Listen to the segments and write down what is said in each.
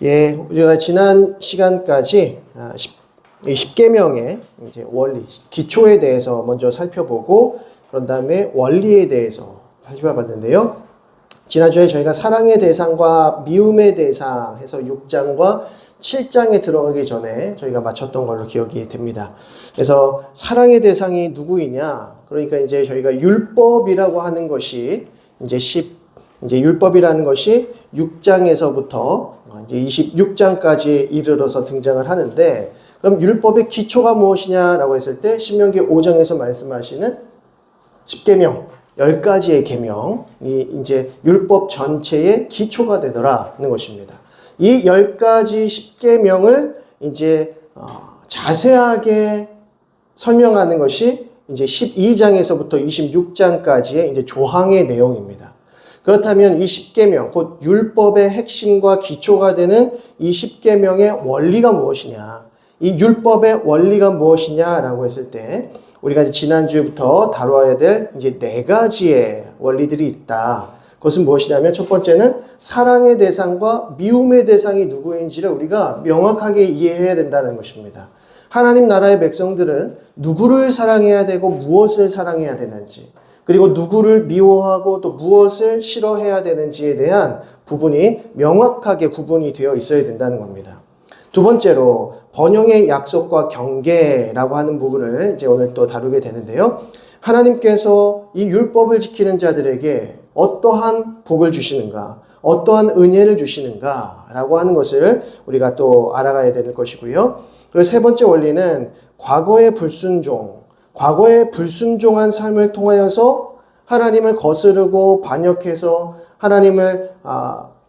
예, 우리가 지난 시간까지 10계명의 이제 원리, 기초에 대해서 먼저 살펴보고 그런 다음에 원리에 대해서 살펴봤는데요. 지난주에 저희가 사랑의 대상과 미움의 대상 해서 6장과 7장에 들어가기 전에 저희가 마쳤던 걸로 기억이 됩니다. 그래서 사랑의 대상이 누구이냐? 그러니까 이제 저희가 율법이라고 하는 것이 이제 율법이라는 것이 6장에서부터 이제 26장까지 이르러서 등장을 하는데, 그럼 율법의 기초가 무엇이냐라고 했을 때 신명기 5장에서 말씀하시는 10계명, 10가지의 계명이 이제 율법 전체의 기초가 되더라는 것입니다. 이 10가지 10계명을 이제 자세하게 설명하는 것이 이제 12장에서부터 26장까지의 이제 조항의 내용입니다. 그렇다면 이 10계명, 곧 율법의 핵심과 기초가 되는 이 10계명의 원리가 무엇이냐? 이 율법의 원리가 무엇이냐라고 했을 때 우리가 지난주부터 다루어야 될 이제 4가지의 원리들이 있다. 그것은 무엇이냐면 첫 번째는 사랑의 대상과 미움의 대상이 누구인지를 우리가 명확하게 이해해야 된다는 것입니다. 하나님 나라의 백성들은 누구를 사랑해야 되고 무엇을 사랑해야 되는지, 그리고 누구를 미워하고 또 무엇을 싫어해야 되는지에 대한 부분이 명확하게 구분이 되어 있어야 된다는 겁니다. 두 번째로 번영의 약속과 경계라고 하는 부분을 이제 오늘 또 다루게 되는데요. 하나님께서 이 율법을 지키는 자들에게 어떠한 복을 주시는가, 어떠한 은혜를 주시는가라고 하는 것을 우리가 또 알아가야 되는 것이고요. 그리고 세 번째 원리는 과거의 불순종한 삶을 통하여서 하나님을 거스르고 반역해서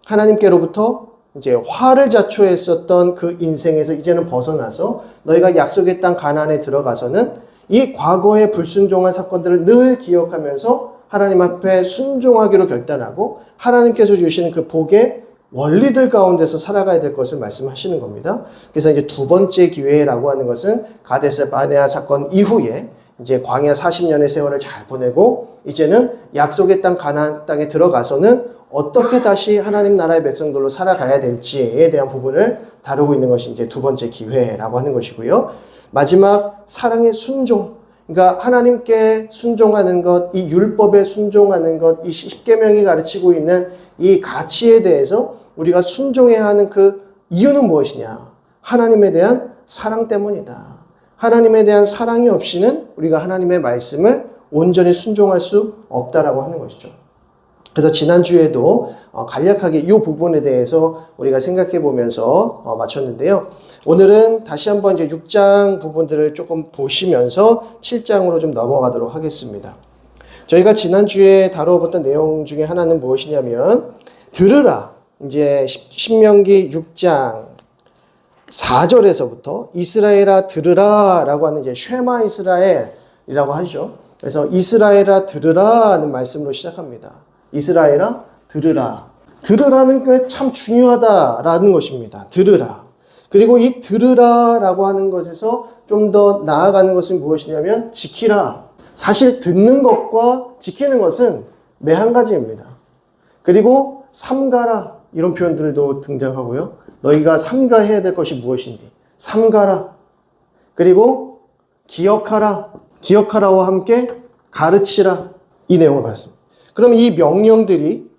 하나님께로부터 이제 화를 자초했었던 그 인생에서 이제는 벗어나서 너희가 약속의 땅 가나안에 들어가서는 이 과거의 불순종한 사건들을 늘 기억하면서 하나님 앞에 순종하기로 결단하고 하나님께서 주시는 그 복의 원리들 가운데서 살아가야 될 것을 말씀하시는 겁니다. 그래서 이제 두 번째 기회라고 하는 것은 가데스 바네아 사건 이후에 이제 광야 40년의 세월을 잘 보내고 이제는 약속의 땅 가나안 땅에 들어가서는 어떻게 다시 하나님 나라의 백성들로 살아가야 될지에 대한 부분을 다루고 있는 것이 이제 두 번째 기회라고 하는 것이고요. 마지막 사랑의 순종. 그러니까 하나님께 순종하는 것, 이 율법에 순종하는 것, 이 10계명이 가르치고 있는 이 가치에 대해서 우리가 순종해야 하는 그 이유는 무엇이냐? 하나님에 대한 사랑 때문이다. 하나님에 대한 사랑이 없이는 우리가 하나님의 말씀을 온전히 순종할 수 없다라고 하는 것이죠. 그래서 지난주에도 간략하게 이 부분에 대해서 우리가 생각해 보면서 마쳤는데요. 오늘은 다시 한번 이제 6장 부분들을 조금 보시면서 7장으로 좀 넘어가도록 하겠습니다. 저희가 지난주에 다뤄봤던 내용 중에 하나는 무엇이냐면 들으라. 이제 신명기 6장 4절에서부터 이스라엘아 들으라 라고 하는 이제 쉐마 이스라엘이라고 하죠. 그래서 이스라엘아 들으라는 말씀으로 시작합니다. 이스라엘아 들으라. 들으라는 게 참 중요하다라는 것입니다. 들으라. 그리고 이 들으라라고 하는 것에서 좀 더 나아가는 것은 무엇이냐면 지키라. 사실 듣는 것과 지키는 것은 매 한 가지입니다. 그리고 삼가라 이런 표현들도 등장하고요. 너희가 삼가해야 될 것이 무엇인지 삼가라. 그리고 기억하라와 함께 가르치라. 이 내용을 봤습니다. 그럼 이 명령들이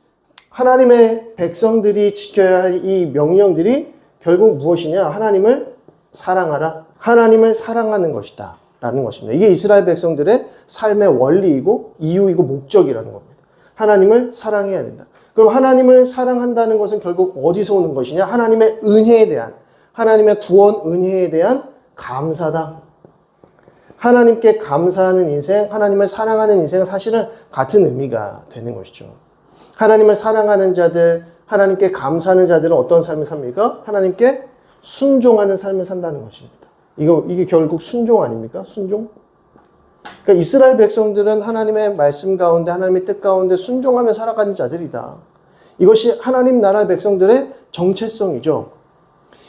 하나님의 백성들이 지켜야 할 이 명령들이 결국 무엇이냐? 하나님을 사랑하라. 하나님을 사랑하는 것이다 라는 것입니다. 이게 이스라엘 백성들의 삶의 원리이고 이유이고 목적이라는 겁니다. 하나님을 사랑해야 된다. 그럼 하나님을 사랑한다는 것은 결국 어디서 오는 것이냐? 하나님의 은혜에 대한, 하나님의 구원 은혜에 대한 감사다. 하나님께 감사하는 인생, 하나님을 사랑하는 인생은 사실은 같은 의미가 되는 것이죠. 하나님을 사랑하는 자들, 하나님께 감사하는 자들은 어떤 삶을 삽니까? 하나님께 순종하는 삶을 산다는 것입니다. 이게 결국 순종 아닙니까? 순종? 그러니까 이스라엘 백성들은 하나님의 말씀 가운데, 하나님의 뜻 가운데 순종하며 살아가는 자들이다. 이것이 하나님 나라 백성들의 정체성이죠.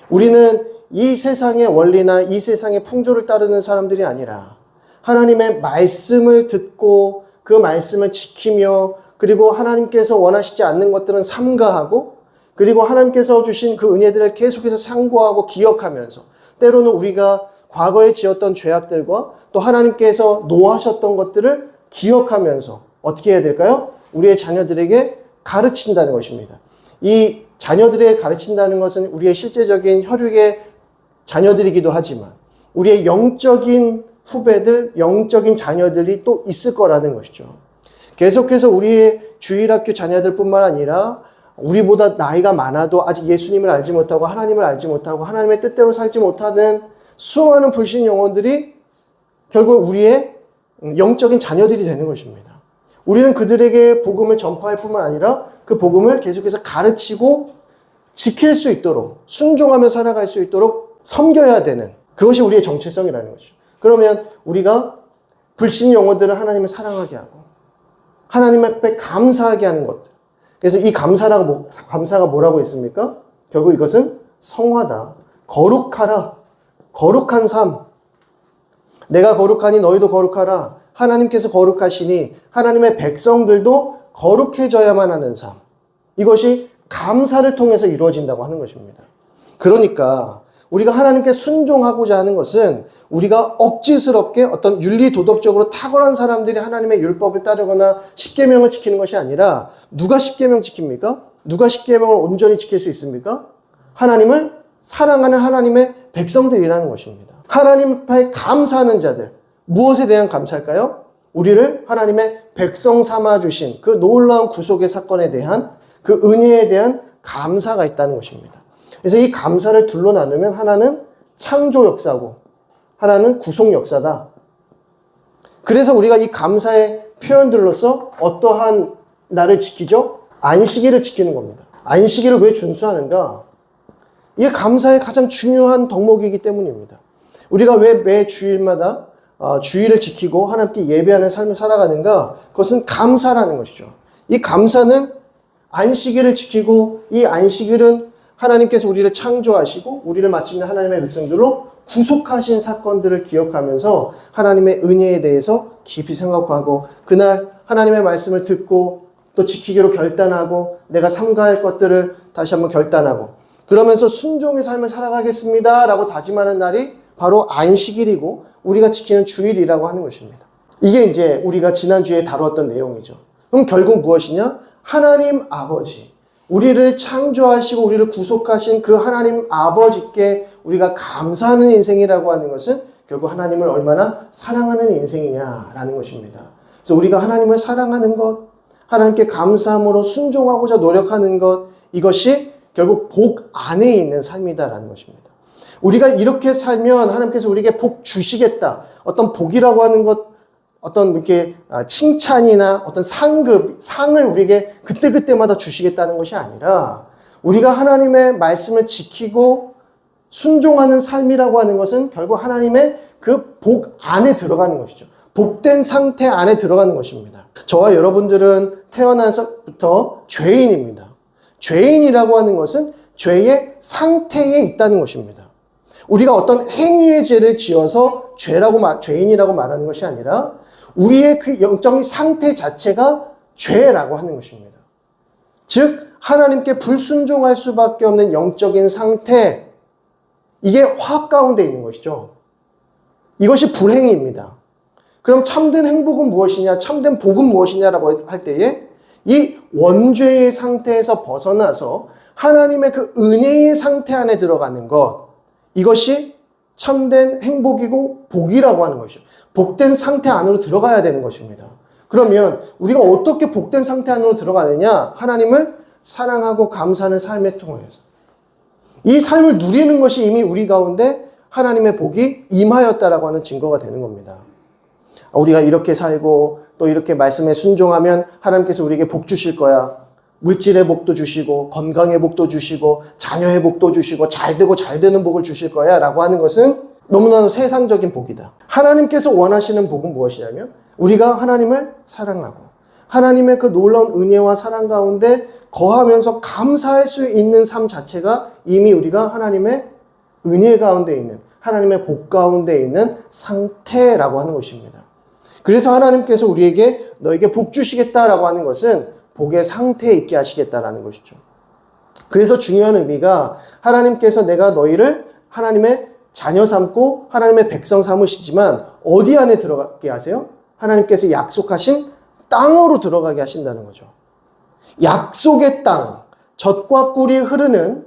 우리는 이 세상의 원리나 이 세상의 풍조를 따르는 사람들이 아니라 하나님의 말씀을 듣고 그 말씀을 지키며 그리고 하나님께서 원하시지 않는 것들은 삼가하고 그리고 하나님께서 주신 그 은혜들을 계속해서 상고하고 기억하면서 때로는 우리가 과거에 지었던 죄악들과 또 하나님께서 노하셨던 것들을 기억하면서 어떻게 해야 될까요? 우리의 자녀들에게 가르친다는 것입니다. 이 자녀들에게 가르친다는 것은 우리의 실제적인 혈육의 자녀들이기도 하지만 우리의 영적인 후배들, 영적인 자녀들이 또 있을 거라는 것이죠. 계속해서 우리의 주일학교 자녀들뿐만 아니라 우리보다 나이가 많아도 아직 예수님을 알지 못하고 하나님을 알지 못하고 하나님의 뜻대로 살지 못하는 수많은 불신 영혼들이 결국 우리의 영적인 자녀들이 되는 것입니다. 우리는 그들에게 복음을 전파할 뿐만 아니라 그 복음을 계속해서 가르치고 지킬 수 있도록 순종하며 살아갈 수 있도록 섬겨야 되는 그것이 우리의 정체성이라는 것이죠. 그러면 우리가 불신 영혼들을 하나님을 사랑하게 하고 하나님 앞에 감사하게 하는 것들. 그래서 이 감사가 뭐라고 했습니까? 결국 이것은 성화다. 거룩하라. 거룩한 삶. 내가 거룩하니 너희도 거룩하라. 하나님께서 거룩하시니 하나님의 백성들도 거룩해져야만 하는 삶. 이것이 감사를 통해서 이루어진다고 하는 것입니다. 그러니까 우리가 하나님께 순종하고자 하는 것은 우리가 억지스럽게 어떤 윤리 도덕적으로 탁월한 사람들이 하나님의 율법을 따르거나 십계명을 지키는 것이 아니라 누가 십계명 지킵니까? 누가 십계명을 온전히 지킬 수 있습니까? 하나님을 사랑하는 하나님의 백성들이라는 것입니다. 하나님 앞에 감사하는 자들. 무엇에 대한 감사일까요? 우리를 하나님의 백성 삼아 주신 그 놀라운 구속의 사건에 대한 그 은혜에 대한 감사가 있다는 것입니다. 그래서 이 감사를 둘로 나누면 하나는 창조 역사고 하나는 구속 역사다. 그래서 우리가 이 감사의 표현들로서 어떠한 날을 지키죠? 안식일을 지키는 겁니다. 안식일을 왜 준수하는가? 이게 감사의 가장 중요한 덕목이기 때문입니다. 우리가 왜 매 주일마다 주일을 지키고 하나님께 예배하는 삶을 살아가는가? 그것은 감사라는 것이죠. 이 감사는 안식일을 지키고 이 안식일은 하나님께서 우리를 창조하시고 우리를 마침내 하나님의 백성들로 구속하신 사건들을 기억하면서 하나님의 은혜에 대해서 깊이 생각하고 그날 하나님의 말씀을 듣고 또 지키기로 결단하고 내가 삼가할 것들을 다시 한번 결단하고 그러면서 순종의 삶을 살아가겠습니다 라고 다짐하는 날이 바로 안식일이고 우리가 지키는 주일이라고 하는 것입니다. 이게 이제 우리가 지난주에 다루었던 내용이죠. 그럼 결국 무엇이냐? 하나님 아버지, 우리를 창조하시고 우리를 구속하신 그 하나님 아버지께 우리가 감사하는 인생이라고 하는 것은 결국 하나님을 얼마나 사랑하는 인생이냐라는 것입니다. 그래서 우리가 하나님을 사랑하는 것, 하나님께 감사함으로 순종하고자 노력하는 것, 이것이 결국 복 안에 있는 삶이다라는 것입니다. 우리가 이렇게 살면 하나님께서 우리에게 복 주시겠다. 어떤 복이라고 하는 것, 어떤 이렇게 칭찬이나 어떤 상을 우리에게 그때그때마다 주시겠다는 것이 아니라 우리가 하나님의 말씀을 지키고 순종하는 삶이라고 하는 것은 결국 하나님의 그 복 안에 들어가는 것이죠. 복된 상태 안에 들어가는 것입니다. 저와 여러분들은 태어나서부터 죄인입니다. 죄인이라고 하는 것은 죄의 상태에 있다는 것입니다. 우리가 어떤 행위의 죄를 지어서 죄인이라고 말하는 것이 아니라 우리의 그 영적인 상태 자체가 죄라고 하는 것입니다. 즉 하나님께 불순종할 수밖에 없는 영적인 상태, 이게 화학 가운데 있는 것이죠. 이것이 불행입니다. 그럼 참된 행복은 무엇이냐, 참된 복은 무엇이냐라고 할 때에 이 원죄의 상태에서 벗어나서 하나님의 그 은혜의 상태 안에 들어가는 것, 이것이 참된 행복이고 복이라고 하는 것이죠. 복된 상태 안으로 들어가야 되는 것입니다. 그러면 우리가 어떻게 복된 상태 안으로 들어가느냐? 하나님을 사랑하고 감사하는 삶을 통해서. 이 삶을 누리는 것이 이미 우리 가운데 하나님의 복이 임하였다라고 하는 증거가 되는 겁니다. 우리가 이렇게 살고 또 이렇게 말씀에 순종하면 하나님께서 우리에게 복 주실 거야. 물질의 복도 주시고 건강의 복도 주시고 자녀의 복도 주시고 잘되고 잘되는 복을 주실 거야 라고 하는 것은 너무나도 세상적인 복이다. 하나님께서 원하시는 복은 무엇이냐면 우리가 하나님을 사랑하고 하나님의 그 놀라운 은혜와 사랑 가운데 거하면서 감사할 수 있는 삶 자체가 이미 우리가 하나님의 은혜 가운데 있는 하나님의 복 가운데 있는 상태라고 하는 것입니다. 그래서 하나님께서 우리에게 너에게 복 주시겠다라고 하는 것은 복의 상태에 있게 하시겠다라는 것이죠. 그래서 중요한 의미가 하나님께서 내가 너희를 하나님의 자녀 삼고 하나님의 백성 삼으시지만 어디 안에 들어가게 하세요? 하나님께서 약속하신 땅으로 들어가게 하신다는 거죠. 약속의 땅, 젖과 꿀이 흐르는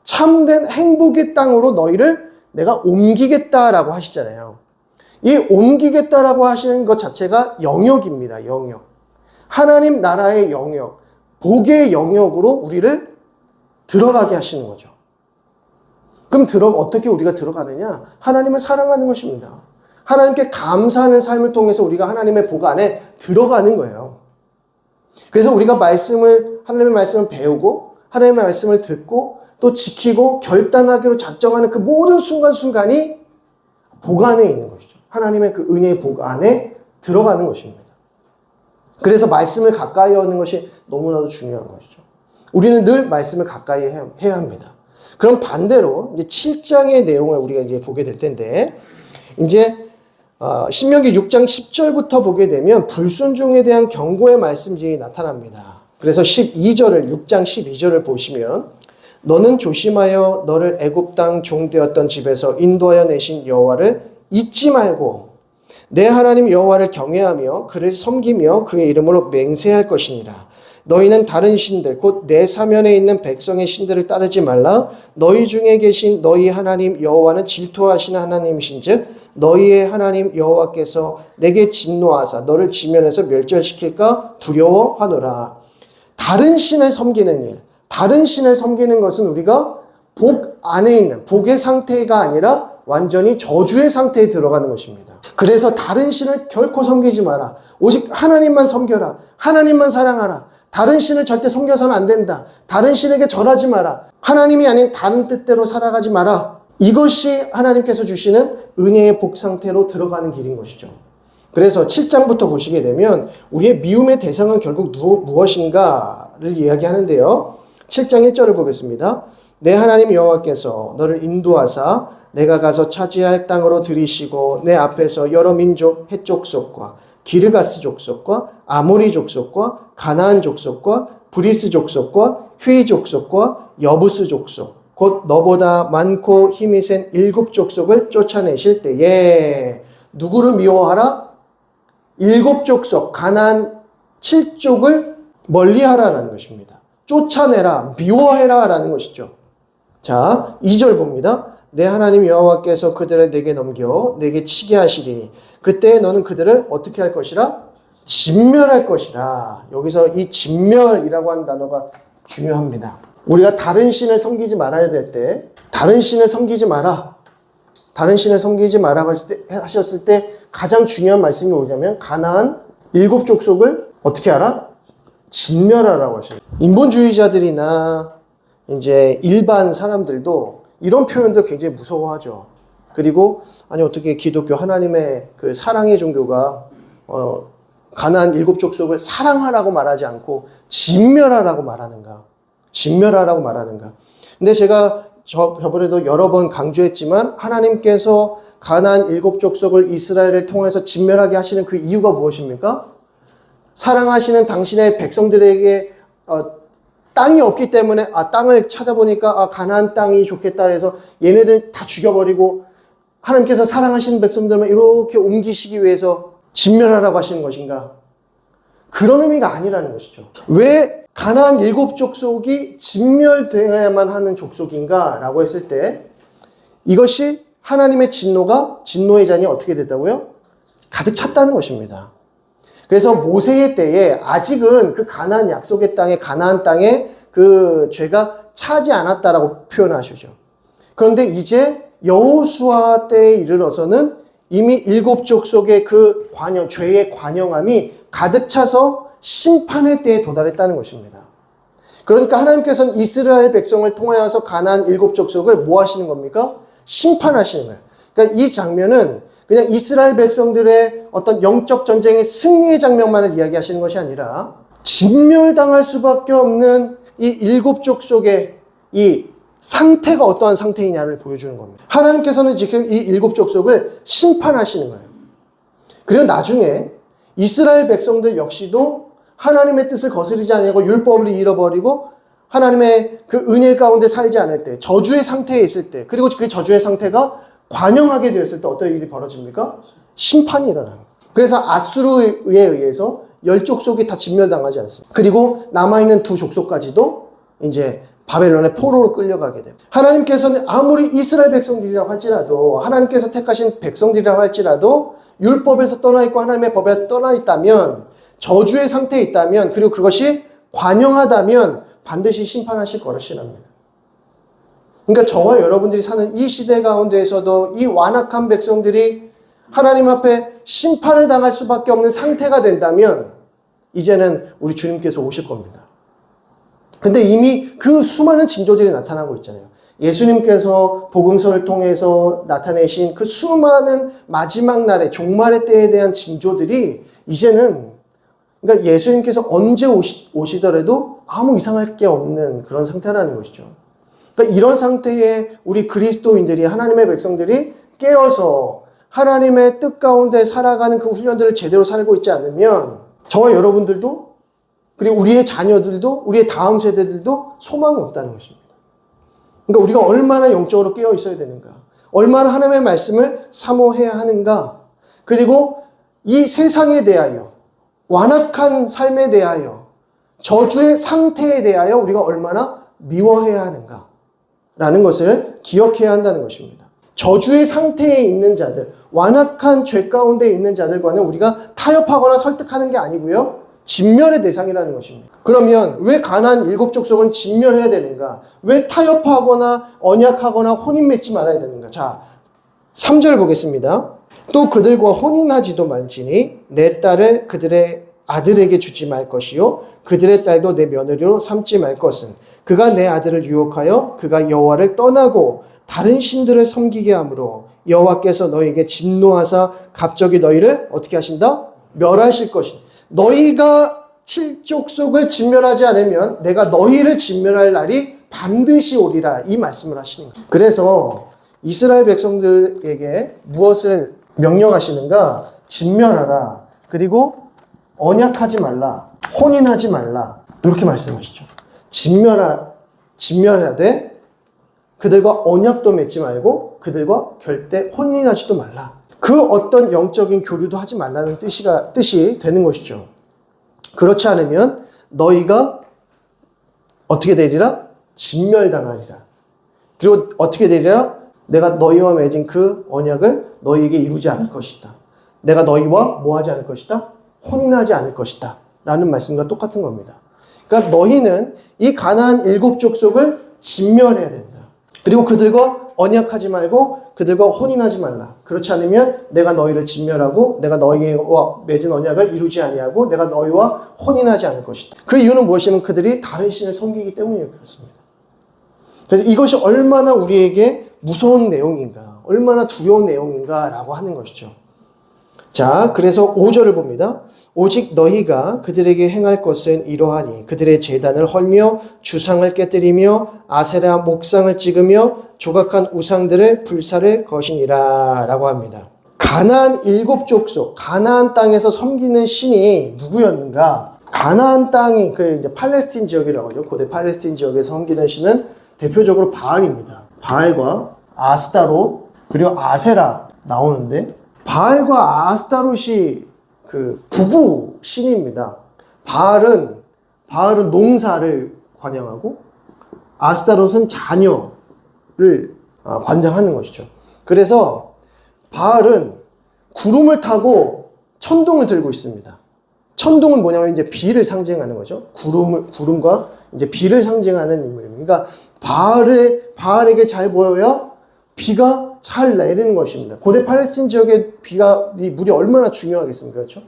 참된 행복의 땅으로 너희를 내가 옮기겠다라고 하시잖아요. 이 옮기겠다라고 하시는 것 자체가 영역입니다. 영역. 하나님 나라의 영역, 복의 영역으로 우리를 들어가게 하시는 거죠. 그럼 어떻게 우리가 들어가느냐? 하나님을 사랑하는 것입니다. 하나님께 감사하는 삶을 통해서 우리가 하나님의 복 안에 들어가는 거예요. 그래서 우리가 하나님의 말씀을 배우고 하나님의 말씀을 듣고 또 지키고 결단하기로 작정하는 그 모든 순간순간이 복 안에 있는 것이죠. 하나님의 그 은혜의 복 안에 들어가는 것입니다. 그래서 말씀을 가까이 하는 것이 너무나도 중요한 것이죠. 우리는 늘 말씀을 가까이 해야 합니다. 그럼 반대로 이제 7장의 내용을 우리가 이제 보게 될 텐데, 이제 신명기 6장 10절부터 보게 되면 불순종에 대한 경고의 말씀이 나타납니다. 그래서 6장 12절을 보시면 너는 조심하여 너를 애굽 땅 종되었던 집에서 인도하여 내신 여호와를 잊지 말고 내 하나님 여호와를 경외하며 그를 섬기며 그의 이름으로 맹세할 것이니라. 너희는 다른 신들 곧 내 사면에 있는 백성의 신들을 따르지 말라. 너희 중에 계신 너희 하나님 여호와는 질투하시는 하나님이신즉 너희의 하나님 여호와께서 내게 진노하사 너를 지면에서 멸절시킬까 두려워하노라. 다른 신을 섬기는 일, 다른 신을 섬기는 것은 우리가 복 안에 있는 복의 상태가 아니라 완전히 저주의 상태에 들어가는 것입니다. 그래서 다른 신을 결코 섬기지 마라. 오직 하나님만 섬겨라. 하나님만 사랑하라. 다른 신을 절대 섬겨서는 안 된다. 다른 신에게 절하지 마라. 하나님이 아닌 다른 뜻대로 살아가지 마라. 이것이 하나님께서 주시는 은혜의 복 상태로 들어가는 길인 것이죠. 그래서 7장부터 보시게 되면 우리의 미움의 대상은 결국 무엇인가를 이야기하는데요. 7장 1절을 보겠습니다. 내 하나님 여호와께서 너를 인도하사 내가 가서 차지할 땅으로 들이시고 내 앞에서 여러 민족 헷 족속과 기르가스 족속과 아모리 족속과 가나안 족속과 브리스 족속과 휘 족속과 여부스 족속 곧 너보다 많고 힘이 센 7 족속을 쫓아내실 때에 누구를 미워하라? 7 족속 가나안 7족을 멀리하라라는 것입니다. 쫓아내라, 미워해라 라는 것이죠. 자, 2절 봅니다. 내 하나님 여호와께서 그들을 내게 넘겨 내게 치게 하시리니 그때 너는 그들을 어떻게 할 것이라? 진멸할 것이라. 여기서 이 진멸이라고 하는 단어가 중요합니다. 우리가 다른 신을 섬기지 말아야 될 때 다른 신을 섬기지 마라. 다른 신을 섬기지 마라 하셨을 때 가장 중요한 말씀이 뭐냐면 가나안 7 족속을 어떻게 하라? 진멸하라고 하셔요. 인본주의자들이나 이제 일반 사람들도 이런 표현들 굉장히 무서워하죠. 그리고 아니 어떻게 기독교 하나님의 그 사랑의 종교가 가나안 7 족속을 사랑하라고 말하지 않고 진멸하라고 말하는가? 진멸하라고 말하는가? 근데 제가 저번에도 여러 번 강조했지만 하나님께서 가나안 7 족속을 이스라엘을 통해서 진멸하게 하시는 그 이유가 무엇입니까? 사랑하시는 당신의 백성들에게 땅이 없기 때문에 땅을 찾아보니까 가나안 땅이 좋겠다 해서 얘네들 다 죽여버리고 하나님께서 사랑하시는 백성들만 이렇게 옮기시기 위해서 진멸하라고 하시는 것인가? 그런 의미가 아니라는 것이죠. 왜 가나안 7 족속이 진멸되어야만 하는 족속인가? 라고 했을 때 이것이 하나님의 진노의 잔이 어떻게 됐다고요? 가득 찼다는 것입니다. 그래서 모세의 때에 아직은 그 가나안 약속의 땅에 가나안 땅에 그 죄가 차지 않았다라고 표현하시죠. 그런데 이제 여호수아 때에 이르러서는 이미 7 족속의 그 죄의 관영함이 가득 차서 심판의 때에 도달했다는 것입니다. 그러니까 하나님께서는 이스라엘 백성을 통하여서 가나안 7 족속을 뭐 하시는 겁니까? 심판하시는 거예요. 그러니까 이 장면은 그냥 이스라엘 백성들의 어떤 영적 전쟁의 승리의 장면만을 이야기하시는 것이 아니라 진멸당할 수밖에 없는 이 7 족속의 이 상태가 어떠한 상태이냐를 보여주는 겁니다. 하나님께서는 지금 이 7 족속을 심판하시는 거예요. 그리고 나중에 이스라엘 백성들 역시도 하나님의 뜻을 거스르지 않고 율법을 잃어버리고 하나님의 그 은혜 가운데 살지 않을 때, 저주의 상태에 있을 때, 그리고 그 저주의 상태가 관영하게 되었을 때 어떤 일이 벌어집니까? 심판이 일어나는 거예요. 그래서 아수르에 의해서 10족속이 다 진멸당하지 않습니다. 그리고 남아있는 2족속까지도 이제 바벨론의 포로로 끌려가게 됩니다. 하나님께서는 아무리 이스라엘 백성들이라고 할지라도, 하나님께서 택하신 백성들이라고 할지라도 율법에서 떠나 있고 하나님의 법에 떠나 있다면, 저주의 상태에 있다면, 그리고 그것이 관영하다면 반드시 심판하실 것이랍니다. 그러니까 저와 여러분들이 사는 이 시대 가운데에서도 이 완악한 백성들이 하나님 앞에 심판을 당할 수밖에 없는 상태가 된다면 이제는 우리 주님께서 오실 겁니다. 근데 이미 그 수많은 징조들이 나타나고 있잖아요. 예수님께서 복음서를 통해서 나타내신 그 수많은 마지막 날의 종말의 때에 대한 징조들이 이제는, 그러니까 예수님께서 언제 오시더라도 아무 이상할 게 없는 그런 상태라는 것이죠. 그러니까 이런 상태에 우리 그리스도인들이, 하나님의 백성들이 깨어서 하나님의 뜻 가운데 살아가는 그 훈련들을 제대로 살고 있지 않으면 저와 여러분들도, 그리고 우리의 자녀들도, 우리의 다음 세대들도 소망이 없다는 것입니다. 그러니까 우리가 얼마나 영적으로 깨어 있어야 되는가, 얼마나 하나님의 말씀을 사모해야 하는가, 그리고 이 세상에 대하여, 완악한 삶에 대하여, 저주의 상태에 대하여 우리가 얼마나 미워해야 하는가 라는 것을 기억해야 한다는 것입니다. 저주의 상태에 있는 자들, 완악한 죄 가운데 있는 자들과는 우리가 타협하거나 설득하는 게 아니고요, 진멸의 대상이라는 것입니다. 그러면 왜 가나안 7족속은 진멸해야 되는가? 왜 타협하거나 언약하거나 혼인 맺지 말아야 되는가? 자, 3절 보겠습니다. 또 그들과 혼인하지도 말지니 내 딸을 그들의 아들에게 주지 말 것이요 그들의 딸도 내 며느리로 삼지 말 것은 그가 내 아들을 유혹하여 그가 여호와를 떠나고 다른 신들을 섬기게 하므로 여호와께서 너희에게 진노하사 갑자기 너희를 어떻게 하신다? 멸하실 것이다. 너희가 7족속을 진멸하지 않으면 내가 너희를 진멸할 날이 반드시 오리라, 이 말씀을 하시는 거예요. 그래서 이스라엘 백성들에게 무엇을 명령하시는가? 진멸하라, 그리고 언약하지 말라, 혼인하지 말라, 이렇게 말씀하시죠. 진멸하되 그들과 언약도 맺지 말고 그들과 절대 혼인하지도 말라. 그 어떤 영적인 교류도 하지 말라는 뜻이 되는 것이죠. 그렇지 않으면 너희가 어떻게 되리라? 진멸당하리라. 그리고 어떻게 되리라? 내가 너희와 맺은 그 언약을 너희에게 이루지 않을 것이다. 내가 너희와 뭐 하지 않을 것이다? 혼인하지 않을 것이다 라는 말씀과 똑같은 겁니다. 그러니까 너희는 이 가나안 7족속을 진멸해야 된다. 그리고 그들과 언약하지 말고 그들과 혼인하지 말라. 그렇지 않으면 내가 너희를 진멸하고 내가 너희와 맺은 언약을 이루지 아니하고 내가 너희와 혼인하지 않을 것이다. 그 이유는 무엇이냐면 그들이 다른 신을 섬기기 때문에 그렇습니다. 그래서 이것이 얼마나 우리에게 무서운 내용인가, 얼마나 두려운 내용인가 라고 하는 것이죠. 자, 그래서 5절을 봅니다. 오직 너희가 그들에게 행할 것은 이러하니 그들의 제단을 헐며 주상을 깨뜨리며 아세라 목상을 찍으며 조각한 우상들을 불사를 것이니라 라고 합니다. 가나안 7족속, 가나안 땅에서 섬기는 신이 누구였는가? 가나안 땅이 그 이제 팔레스틴 지역이라고 하죠. 고대 팔레스틴 지역에서 섬기는 신은 대표적으로 바알입니다. 바알과 아스타롯, 그리고 아세라 나오는데, 바알과 아스타롯이 그 부부 신입니다. 바알은 농사를 관장하고 아스타롯은 자녀를 관장하는 것이죠. 그래서 바알은 구름을 타고 천둥을 들고 있습니다. 천둥은 뭐냐면 이제 비를 상징하는 거죠. 구름과 이제 비를 상징하는 인물입니다. 그러니까 바알에게 잘 보여야 비가 잘 내리는 것입니다. 고대 팔레스틴 지역의 물이 얼마나 중요하겠습니까? 그렇죠?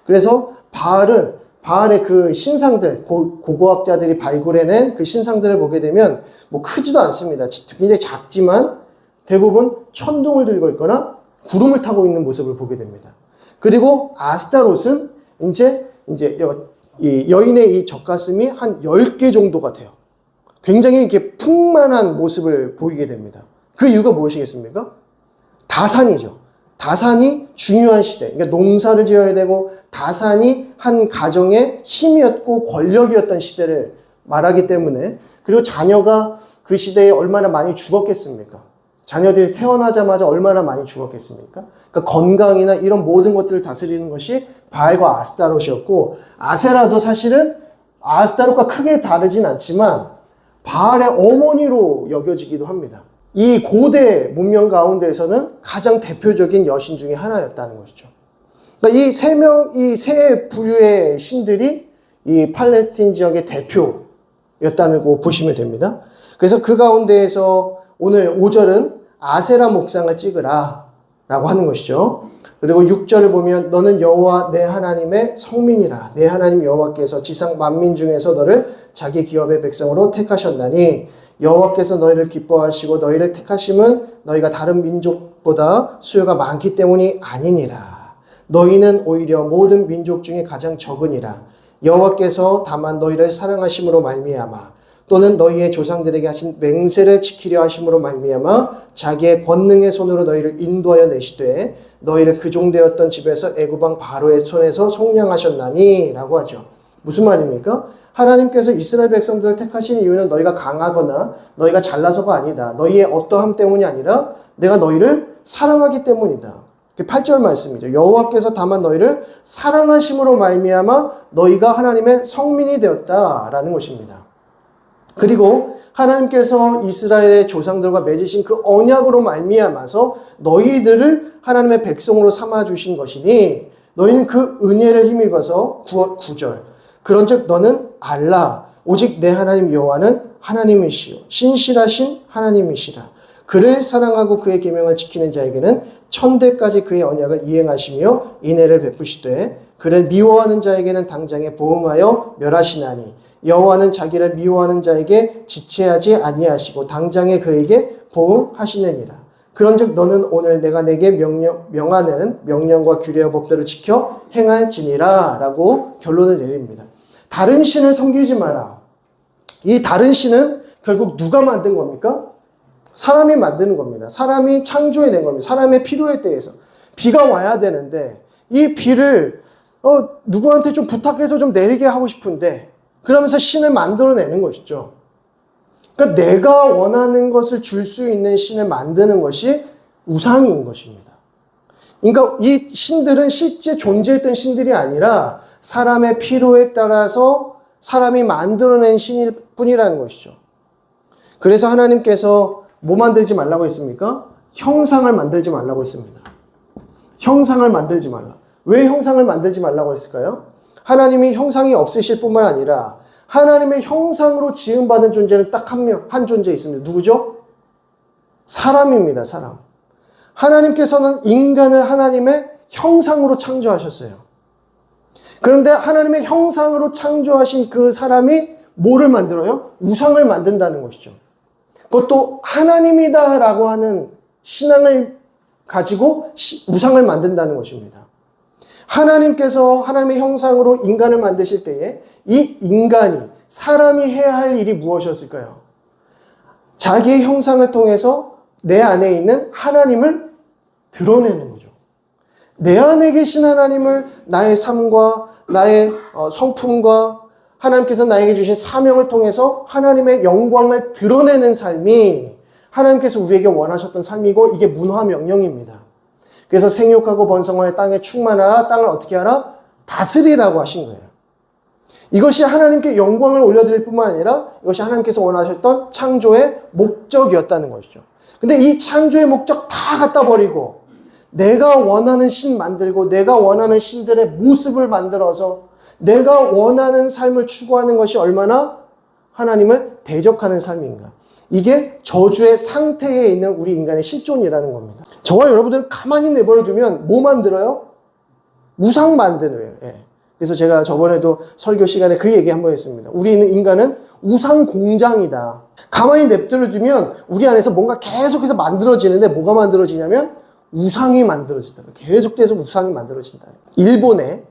그래서 바알의 그 신상들, 고고학자들이 발굴해낸 그 신상들을 보게 되면 뭐 크지도 않습니다. 굉장히 작지만 대부분 천둥을 들고 있거나 구름을 타고 있는 모습을 보게 됩니다. 그리고 아스타롯은 이제 이 여인의 이 젖가슴이 한 10개 정도가 돼요. 굉장히 이렇게 풍만한 모습을 보이게 됩니다. 그 이유가 무엇이겠습니까? 다산이죠. 다산이 중요한 시대, 그러니까 농사를 지어야 되고 다산이 한 가정의 힘이었고 권력이었던 시대를 말하기 때문에, 그리고 자녀가 그 시대에 얼마나 많이 죽었겠습니까? 자녀들이 태어나자마자 얼마나 많이 죽었겠습니까? 그러니까 건강이나 이런 모든 것들을 다스리는 것이 바알과 아스타롯이었고, 아세라도 사실은 아스타롯과 크게 다르진 않지만 바알의 어머니로 여겨지기도 합니다. 이 고대 문명 가운데에서는 가장 대표적인 여신 중에 하나였다는 것이죠. 그러니까 이 세 부류의 신들이 이 팔레스틴 지역의 대표였다는 거 보시면 됩니다. 그래서 그 가운데에서 오늘 5절은 아세라 목상을 찍으라 라고 하는 것이죠. 그리고 6절을 보면 너는 여호와 내 하나님의 성민이라. 내 하나님 여호와께서 지상 만민 중에서 너를 자기 기업의 백성으로 택하셨나니 여호와께서 너희를 기뻐하시고 너희를 택하심은 너희가 다른 민족보다 수요가 많기 때문이 아니니라. 너희는 오히려 모든 민족 중에 가장 적으니라. 여호와께서 다만 너희를 사랑하심으로 말미암아 또는 너희의 조상들에게 하신 맹세를 지키려 하심으로 말미암아 자기의 권능의 손으로 너희를 인도하여 내시되 너희를 그 종되었던 집에서 애굽왕 바로의 손에서 속량하셨나니 라고 하죠. 무슨 말입니까? 하나님께서 이스라엘 백성들을 택하신 이유는 너희가 강하거나 너희가 잘나서가 아니다. 너희의 어떠함 때문이 아니라 내가 너희를 사랑하기 때문이다. 8절 말씀이죠. 여호와께서 다만 너희를 사랑하심으로 말미암아 너희가 하나님의 성민이 되었다라는 것입니다. 그리고 하나님께서 이스라엘의 조상들과 맺으신 그 언약으로 말미암아서 너희들을 하나님의 백성으로 삼아 주신 것이니 너희는 그 은혜를 힘입어서 9절 그런즉 너는 알라 오직 내 하나님 여호와는 하나님이시요 신실하신 하나님이시라. 그를 사랑하고 그의 계명을 지키는 자에게는 천대까지 그의 언약을 이행하시며 인애를 베푸시되 그를 미워하는 자에게는 당장에 보응하여 멸하시나니 여호와는 자기를 미워하는 자에게 지체하지 아니하시고 당장에 그에게 보응하시느니라. 그런즉 너는 오늘 내가 내게 명하는 명령과 규례와 법들을 지켜 행할지니라 라고 결론을 내립니다. 다른 신을 섬기지 마라. 이 다른 신은 결국 누가 만든 겁니까? 사람이 만드는 겁니다. 사람이 창조해낸 겁니다. 사람의 필요에 대해서. 비가 와야 되는데 이 비를 누구한테 좀 부탁해서 좀 내리게 하고 싶은데 그러면서 신을 만들어내는 것이죠. 그러니까 내가 원하는 것을 줄 수 있는 신을 만드는 것이 우상인 것입니다. 그러니까 이 신들은 실제 존재했던 신들이 아니라 사람의 필요에 따라서 사람이 만들어낸 신일 뿐이라는 것이죠. 그래서 하나님께서 뭐 만들지 말라고 했습니까? 형상을 만들지 말라고 했습니다. 형상을 만들지 말라. 왜 형상을 만들지 말라고 했을까요? 하나님이 형상이 없으실 뿐만 아니라 하나님의 형상으로 지음받은 존재는 딱 한 존재 있습니다. 누구죠? 사람입니다. 사람. 하나님께서는 인간을 하나님의 형상으로 창조하셨어요. 그런데 하나님의 형상으로 창조하신 그 사람이 뭐를 만들어요? 우상을 만든다는 것이죠. 그것도 하나님이다라고 하는 신앙을 가지고 우상을 만든다는 것입니다. 하나님께서 하나님의 형상으로 인간을 만드실 때에 이 인간이 사람이 해야 할 일이 무엇이었을까요? 자기의 형상을 통해서 내 안에 있는 하나님을 드러내는 거죠. 내 안에 계신 하나님을 나의 삶과 나의 성품과 하나님께서 나에게 주신 사명을 통해서 하나님의 영광을 드러내는 삶이 하나님께서 우리에게 원하셨던 삶이고 이게 문화명령입니다. 그래서 생육하고 번성하여 땅에 충만하라. 땅을 어떻게 하라? 다스리라고 하신 거예요. 이것이 하나님께 영광을 올려드릴 뿐만 아니라 이것이 하나님께서 원하셨던 창조의 목적이었다는 것이죠. 근데 이 창조의 목적 다 갖다 버리고 내가 원하는 신 만들고 내가 원하는 신들의 모습을 만들어서 내가 원하는 삶을 추구하는 것이 얼마나 하나님을 대적하는 삶인가. 이게 저주의 상태에 있는 우리 인간의 실존이라는 겁니다. 저와 여러분들은 가만히 내버려 두면 뭐 만들어요? 우상 만드는 거예요. 예. 그래서 제가 저번에도 설교 시간에 그 얘기 한번 했습니다. 우리는 인간은 우상 공장이다. 가만히 내버려 두면 우리 안에서 뭔가 계속해서 만들어지는데 뭐가 만들어지냐면 우상이 만들어지다. 계속돼서 우상이 만들어진다. 일본의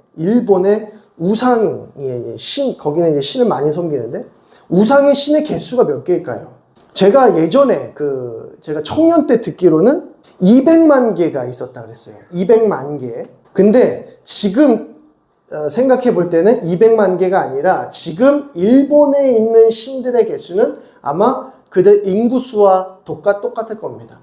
우상의 신, 거기는 이제 신을 많이 섬기는데 우상의 신의 개수가 몇 개일까요? 제가 예전에 제가 청년 때 듣기로는 200만 개가 있었다 그랬어요. 200만 개. 근데 지금 생각해 볼 때는 200만 개가 아니라 지금 일본에 있는 신들의 개수는 아마 그들 인구수와 똑같을 겁니다.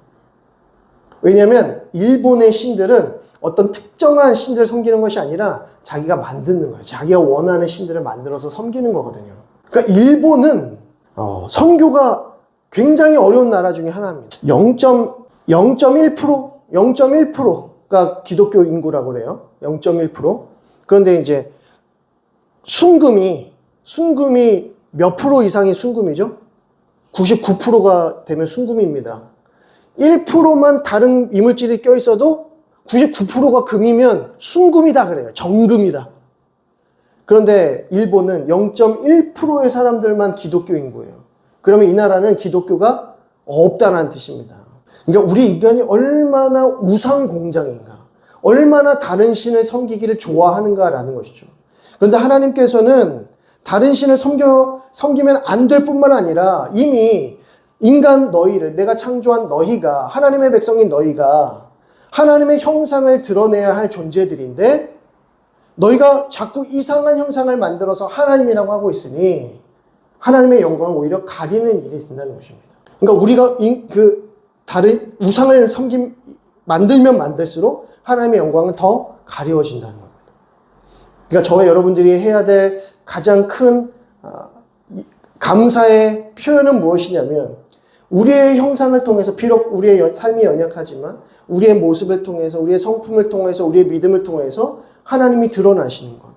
왜냐하면 일본의 신들은 어떤 특정한 신들을 섬기는 것이 아니라 자기가 만드는 거예요. 자기가 원하는 신들을 만들어서 섬기는 거거든요. 그러니까 일본은 선교가 굉장히 어려운 나라 중에 하나입니다. 0.1%가 기독교 인구라고 그래요. 0.1%. 그런데 이제 순금이 몇 프로 이상이 순금이죠? 99%가 되면 순금입니다. 1%만 다른 이물질이 껴있어도 99%가 금이면 순금이다 그래요. 정금이다. 그런데 일본은 0.1%의 사람들만 기독교 인구예요. 그러면 이 나라는 기독교가 없다는 뜻입니다. 그러니까 우리 인간이 얼마나 우상 공장인가, 얼마나 다른 신을 섬기기를 좋아하는가라는 것이죠. 그런데 하나님께서는 다른 신을 섬기면 안 될 뿐만 아니라 이미 인간 너희를, 내가 창조한 너희가, 하나님의 백성인 너희가 하나님의 형상을 드러내야 할 존재들인데 너희가 자꾸 이상한 형상을 만들어서 하나님이라고 하고 있으니 하나님의 영광을 오히려 가리는 일이 된다는 것입니다. 그러니까 우리가 다른 우상을 만들면 만들수록 하나님의 영광은 더 가리워진다는 겁니다. 그러니까 저와 여러분들이 해야 될 가장 큰 감사의 표현은 무엇이냐면 우리의 형상을 통해서 비록 우리의 삶이 연약하지만 우리의 모습을 통해서 우리의 성품을 통해서 우리의 믿음을 통해서 하나님이 드러나시는 것.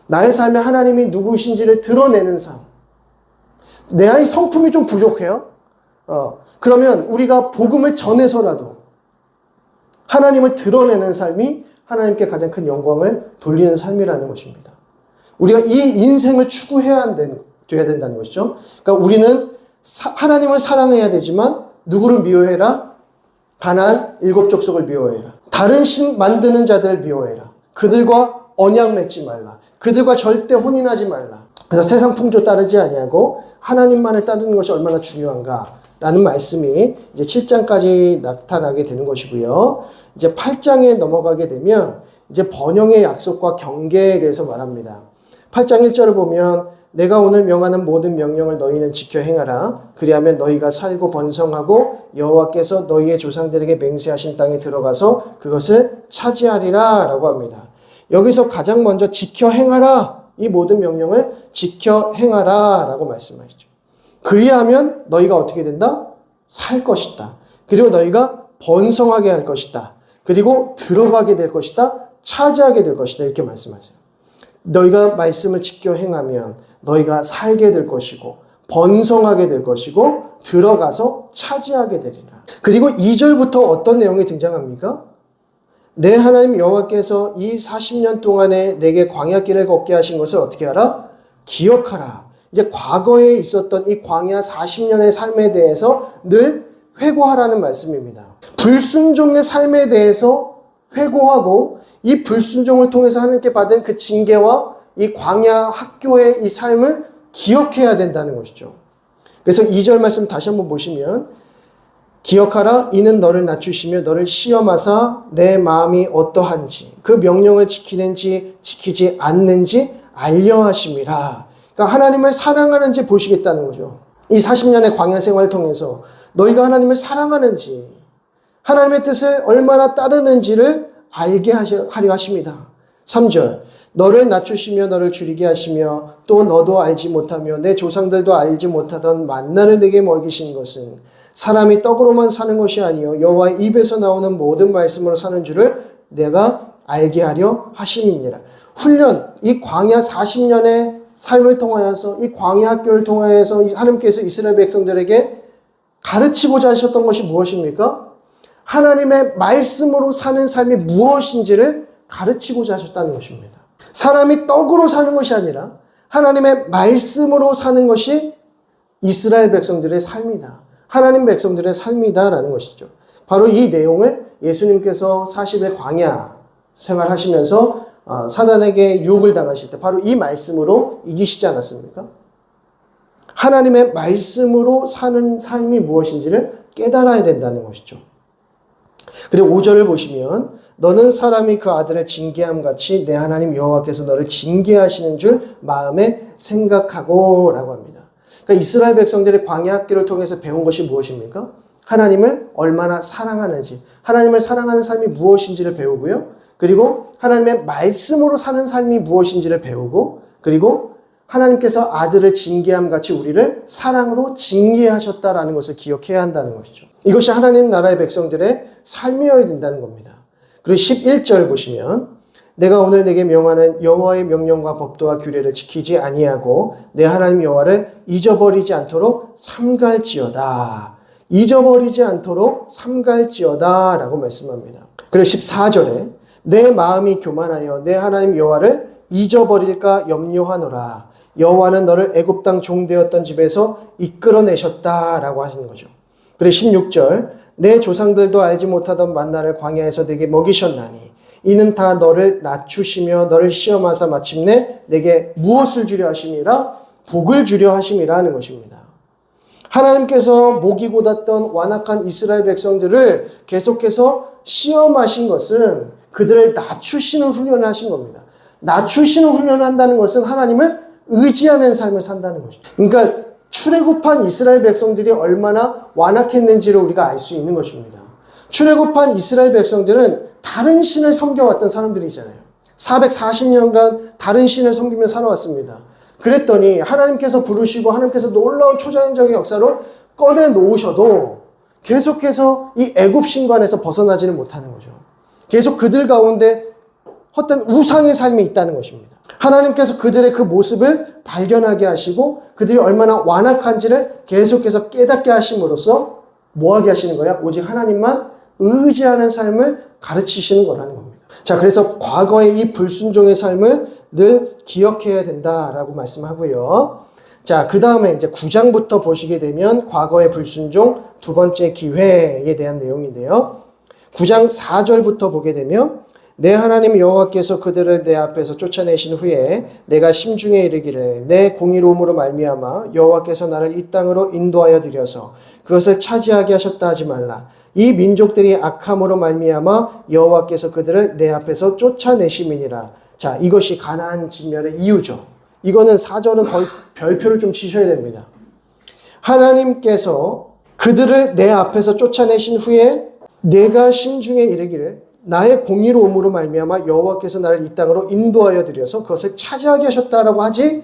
나의 삶에 하나님이 누구신지를 드러내는 삶. 내 성품이 좀 부족해요? 그러면 우리가 복음을 전해서라도 하나님을 드러내는 삶이 하나님께 가장 큰 영광을 돌리는 삶이라는 것입니다. 우리가 이 인생을 추구해야 된다는 것이죠. 그러니까 우리는 하나님을 사랑해야 되지만 누구를 미워해라? 가나안 7족속을 미워해라. 다른 신 만드는 자들을 미워해라. 그들과 언약 맺지 말라. 그들과 절대 혼인하지 말라. 그래서 세상 풍조 따르지 아니하고 하나님만을 따르는 것이 얼마나 중요한가라는 말씀이 이제 7장까지 나타나게 되는 것이고요. 이제 8장에 넘어가게 되면 이제 번영의 약속과 경계에 대해서 말합니다. 8장 1절을 보면 내가 오늘 명하는 모든 명령을 너희는 지켜 행하라. 그리하면 너희가 살고 번성하고 여호와께서 너희의 조상들에게 맹세하신 땅에 들어가서 그것을 차지하리라 라고 합니다. 여기서 가장 먼저 지켜 행하라. 이 모든 명령을 지켜 행하라 라고 말씀하시죠. 그리하면 너희가 어떻게 된다? 살 것이다. 그리고 너희가 번성하게 할 것이다. 그리고 들어가게 될 것이다. 차지하게 될 것이다. 이렇게 말씀하세요. 너희가 말씀을 지켜 행하면 너희가 살게 될 것이고 번성하게 될 것이고 들어가서 차지하게 되리라. 그리고 2절부터 어떤 내용이 등장합니까? 내 하나님 여호와께서 이 40년 동안에 내게 광야길을 걷게 하신 것을 어떻게 하라? 기억하라. 이제 과거에 있었던 이 광야 40년의 삶에 대해서 늘 회고하라는 말씀입니다. 불순종의 삶에 대해서 회고하고 이 불순종을 통해서 하나님께 받은 그 징계와 이 광야 학교의 이 삶을 기억해야 된다는 것이죠. 그래서 2절 말씀 다시 한번 보시면 기억하라 이는 너를 낮추시며 너를 시험하사 내 마음이 어떠한지 그 명령을 지키는지 지키지 않는지 알려 하심이라. 그러니까 하나님을 사랑하는지 보시겠다는 거죠. 이 40년의 광야 생활을 통해서 너희가 하나님을 사랑하는지 하나님의 뜻을 얼마나 따르는지를 알게 하려 하십니다. 3절 너를 낮추시며 너를 줄이게 하시며 또 너도 알지 못하며 내 조상들도 알지 못하던 만나를 내게 먹이신 것은 사람이 떡으로만 사는 것이 아니요 여호와의 입에서 나오는 모든 말씀으로 사는 줄을 내가 알게 하려 하심이니라. 훈련, 이 광야 40년의 삶을 통하여서 이 광야 학교를 통하여서 하나님께서 이스라엘 백성들에게 가르치고자 하셨던 것이 무엇입니까? 하나님의 말씀으로 사는 삶이 무엇인지를 가르치고자 하셨다는 것입니다. 사람이 떡으로 사는 것이 아니라 하나님의 말씀으로 사는 것이 이스라엘 백성들의 삶이다. 하나님 백성들의 삶이다라는 것이죠. 바로 이 내용을 예수님께서 40일 광야 생활하시면서 사단에게 유혹을 당하실 때 바로 이 말씀으로 이기시지 않았습니까? 하나님의 말씀으로 사는 삶이 무엇인지를 깨달아야 된다는 것이죠. 그리고 5절을 보시면 너는 사람이 그 아들을 징계함 같이 내 하나님 여호와께서 너를 징계하시는 줄 마음에 생각하고 라고 합니다. 그러니까 이스라엘 백성들이 광야 학기를 통해서 배운 것이 무엇입니까? 하나님을 얼마나 사랑하는지, 하나님을 사랑하는 삶이 무엇인지를 배우고요. 그리고 하나님의 말씀으로 사는 삶이 무엇인지를 배우고, 그리고 하나님께서 아들을 징계함 같이 우리를 사랑으로 징계하셨다라는 것을 기억해야 한다는 것이죠. 이것이 하나님 나라의 백성들의 삶이어야 된다는 겁니다. 그리고 11절 보시면 내가 오늘 내게 명하는 여호와의 명령과 법도와 규례를 지키지 아니하고 내 하나님 여호와를 잊어버리지 않도록 삼갈지어다. 잊어버리지 않도록 삼갈지어다 라고 말씀합니다. 그리고 14절에 내 마음이 교만하여 내 하나님 여호와를 잊어버릴까 염려하노라. 여호와는 너를 애굽 땅 종되었던 집에서 이끌어내셨다라고 하시는 거죠. 그리고 16절 내 조상들도 알지 못하던 만나를 광야에서 내게 먹이셨나니 이는 다 너를 낮추시며 너를 시험하사 마침내 내게 무엇을 주려 하심이라? 복을 주려 하심이라 하는 것입니다. 하나님께서 목이 곧았던 완악한 이스라엘 백성들을 계속해서 시험하신 것은 그들을 낮추시는 훈련을 하신 겁니다. 낮추시는 훈련을 한다는 것은 하나님을 의지하는 삶을 산다는 것입니다. 그러니까 출애굽한 이스라엘 백성들이 얼마나 완악했는지를 우리가 알 수 있는 것입니다. 출애굽한 이스라엘 백성들은 다른 신을 섬겨왔던 사람들이잖아요. 440년간 다른 신을 섬기며 살아왔습니다. 그랬더니 하나님께서 부르시고 하나님께서 놀라운 초자연적인 역사로 꺼내 놓으셔도 계속해서 이 애굽 신관에서 벗어나지는 못하는 거죠. 계속 그들 가운데 헛된 우상의 삶이 있다는 것입니다. 하나님께서 그들의 그 모습을 발견하게 하시고 그들이 얼마나 완악한지를 계속해서 깨닫게 하심으로써 뭐하게 하시는 거야? 오직 하나님만 의지하는 삶을 가르치시는 거라는 겁니다. 자, 그래서 과거의 이 불순종의 삶을 늘 기억해야 된다라고 말씀하고요. 자, 그 다음에 이제 9장부터 보시게 되면 과거의 불순종 두 번째 기회에 대한 내용인데요. 9장 4절부터 보게 되면 내 하나님 여호와께서 그들을 내 앞에서 쫓아내신 후에 내가 심중에 이르기를 내 공의로움으로 말미암아 여호와께서 나를 이 땅으로 인도하여 들여서 그것을 차지하게 하셨다 하지 말라. 이 민족들이 악함으로 말미암아 여호와께서 그들을 내 앞에서 쫓아내심이니라. 자, 이것이 가나안 진멸의 이유죠. 이거는 4절은 거의 별표를 좀 치셔야 됩니다. 하나님께서 그들을 내 앞에서 쫓아내신 후에 내가 심중에 이르기를 나의 공의로움으로 말미암아 여호와께서 나를 이 땅으로 인도하여 들여서 그것을 차지하게 하셨다라고 하지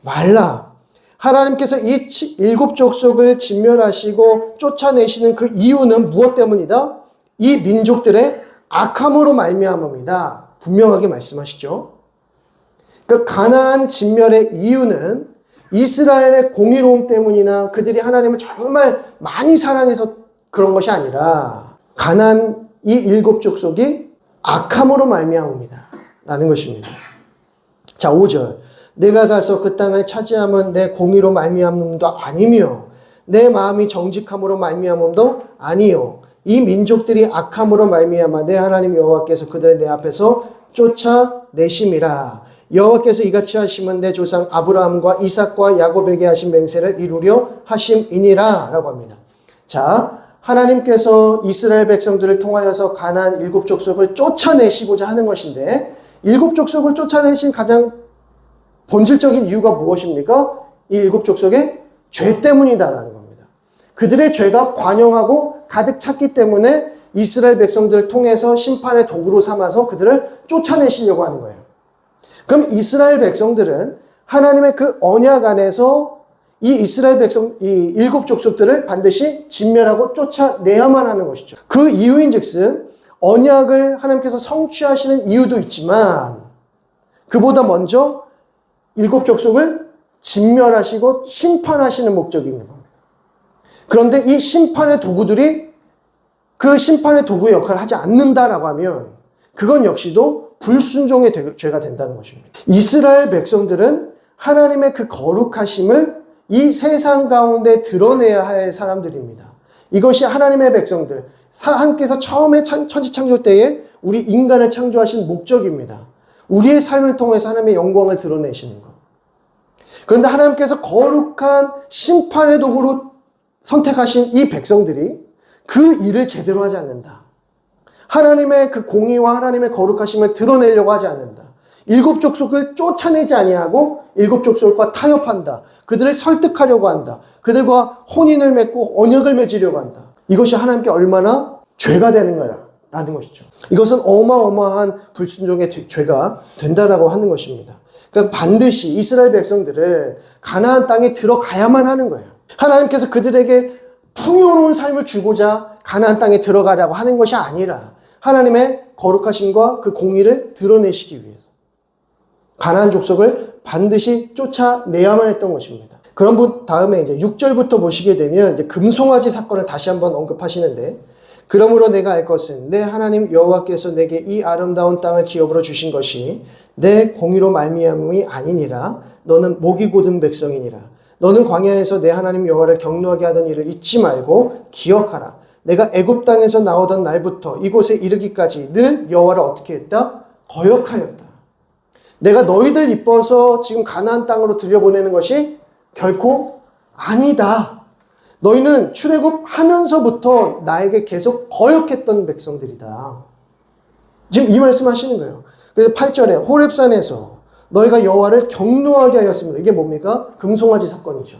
말라. 하나님께서 이 7족속을 진멸하시고 쫓아내시는 그 이유는 무엇 때문이다? 이 민족들의 악함으로 말미암음이다. 분명하게 말씀하시죠. 그 가나안 진멸의 이유는 이스라엘의 공의로움 때문이나 그들이 하나님을 정말 많이 사랑해서 그런 것이 아니라 가나안 이 7족속이 악함으로 말미암음이다 라는 것입니다. 자, 5절 내가 가서 그 땅을 차지함은 내 공의로 말미암음도 아니며 내 마음이 정직함으로 말미암음도 아니요 이 민족들이 악함으로 말미암아 내 하나님 여호와께서 그들을 내 앞에서 쫓아내심이라. 여호와께서 이같이 하심은 내 조상 아브라함과 이삭과 야곱에게 하신 맹세를 이루려 하심이니라 라고 합니다. 자, 하나님께서 이스라엘 백성들을 통하여서 가나안 7족속을 쫓아내시고자 하는 것인데 7족속을 쫓아내신 가장 본질적인 이유가 무엇입니까? 이 7족속의 죄 때문이다라는 겁니다. 그들의 죄가 관영하고 가득 찼기 때문에 이스라엘 백성들을 통해서 심판의 도구로 삼아서 그들을 쫓아내시려고 하는 거예요. 그럼 이스라엘 백성들은 하나님의 그 언약 안에서 이 이스라엘 백성, 이 7족속들을 반드시 진멸하고 쫓아내야만 하는 것이죠. 그 이유인 즉슨 언약을 하나님께서 성취하시는 이유도 있지만 그보다 먼저 7족속을 진멸하시고 심판하시는 목적이 있는 겁니다. 그런데 이 심판의 도구들이 그 심판의 도구의 역할을 하지 않는다라고 하면 그건 역시도 불순종의 죄가 된다는 것입니다. 이스라엘 백성들은 하나님의 그 거룩하심을 이 세상 가운데 드러내야 할 사람들입니다. 이것이 하나님의 백성들, 하나님께서 처음에 천지창조 때에 우리 인간을 창조하신 목적입니다. 우리의 삶을 통해서 하나님의 영광을 드러내시는 것. 그런데 하나님께서 거룩한 심판의 도구로 선택하신 이 백성들이 그 일을 제대로 하지 않는다. 하나님의 그 공의와 하나님의 거룩하심을 드러내려고 하지 않는다. 일곱 족속을 쫓아내지 아니하고 일곱 족속과 타협한다. 그들을 설득하려고 한다. 그들과 혼인을 맺고 언약을 맺으려고 한다. 이것이 하나님께 얼마나 죄가 되는 거야 라는 것이죠. 이것은 어마어마한 불순종의 죄가 된다라고 하는 것입니다. 그러니까 반드시 이스라엘 백성들은 가나안 땅에 들어가야만 하는 거예요. 하나님께서 그들에게 풍요로운 삶을 주고자 가나안 땅에 들어가라고 하는 것이 아니라 하나님의 거룩하심과 그 공의를 드러내시기 위해서 가나안 족속을 반드시 쫓아내야만 했던 것입니다. 그런 다음에 이제 6절부터 보시게 되면 이제 금송아지 사건을 다시 한번 언급하시는데, 그러므로 내가 알 것은 내 하나님 여호와께서 내게 이 아름다운 땅을 기업으로 주신 것이 내 공의로 말미암음이 아니니라. 너는 목이 곧은 백성이니라. 너는 광야에서 내 하나님 여호와를 경노하게 하던 일을 잊지 말고 기억하라. 내가 애굽 땅에서 나오던 날부터 이곳에 이르기까지 늘 여호와를 어떻게 했다? 거역하였다. 내가 너희들 이뻐서 지금 가나안 땅으로 들여보내는 것이 결코 아니다. 너희는 출애굽하면서부터 나에게 계속 거역했던 백성들이다. 지금 이 말씀 하시는 거예요. 그래서 8절에 호렙산에서 너희가 여호와를 경노하게 하였습니다. 이게 뭡니까? 금송아지 사건이죠.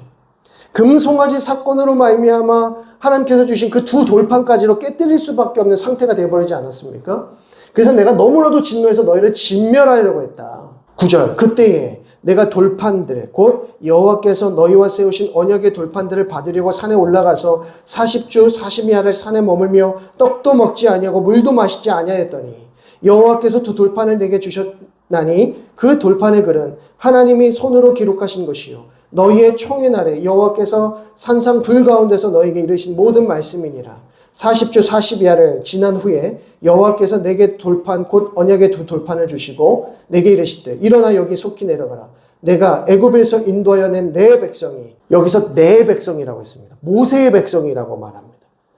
금송아지 사건으로 말미암아 하나님께서 주신 그 두 돌판까지로 깨뜨릴 수밖에 없는 상태가 되어버리지 않았습니까? 그래서 내가 너무나도 진노해서 너희를 진멸하려고 했다. 9절 그때에 내가 돌판들 곧 여호와께서 너희와 세우신 언약의 돌판들을 받으려고 산에 올라가서 40주 40야를 산에 머물며 떡도 먹지 아니하고 물도 마시지 아니하였더니 여호와께서 두 돌판을 내게 주셨나니 그 돌판의 글은 하나님이 손으로 기록하신 것이요 너희의 총의 날에 여호와께서 산상 불 가운데서 너희에게 이르신 모든 말씀이니라. 40주 40야를 지난 후에 여호와께서 내게 돌판 곧 언약의 두 돌판을 주시고 내게 이르시되 일어나 여기 속히 내려가라. 내가 애굽에서 인도하여 낸 내 백성이, 여기서 내 백성이라고 했습니다. 모세의 백성이라고 말합니다.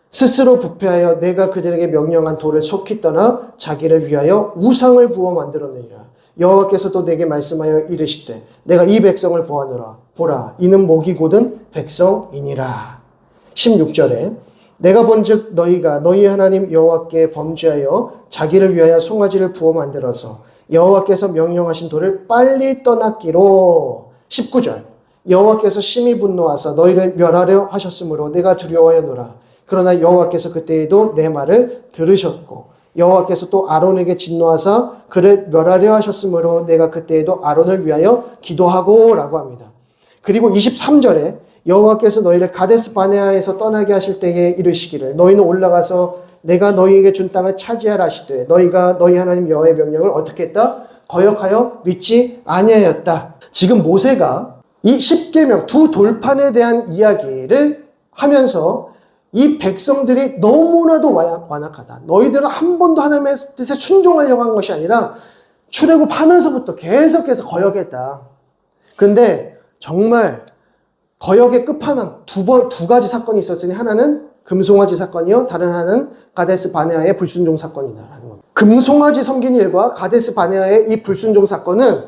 스스로 부패하여 내가 그들에게 명령한 돌을 속히 떠나 자기를 위하여 우상을 부어 만들었느니라. 여호와께서도 내게 말씀하여 이르시되 내가 이 백성을 보아노라. 보라 이는 목이 곧은 백성이니라. 16절에 내가 본즉 너희가 너희 하나님 여호와께 범죄하여 자기를 위하여 송아지를 부어 만들어서 여호와께서 명령하신 돌을 빨리 떠났기로. 19절 여호와께서 심히 분노하사 너희를 멸하려 하셨으므로 내가 두려워하였노라. 그러나 여호와께서 그때에도 내 말을 들으셨고 여호와께서 또 아론에게 진노하사 그를 멸하려 하셨으므로 내가 그때에도 아론을 위하여 기도하고 라고 합니다. 그리고 23절에 여호와께서 너희를 가데스 바네아에서 떠나게 하실 때에 이르시기를 너희는 올라가서 내가 너희에게 준 땅을 차지하라 하시되 너희가 너희 하나님 여호와의 명령을 어떻게 했다? 거역하여 믿지 아니하였다. 지금 모세가 이 십계명 두 돌판에 대한 이야기를 하면서 이 백성들이 너무나도 완악하다. 너희들은 한 번도 하나님의 뜻에 순종하려고 한 것이 아니라 출애굽하면서부터 계속해서 거역했다. 그런데 정말 거역의 끝판왕 두 가지 사건이 있었으니 하나는 금송아지 사건이요 다른 하나는 가데스 바네아의 불순종 사건이다라는 겁니다. 금송아지 섬긴 일과 가데스 바네아의 이 불순종 사건은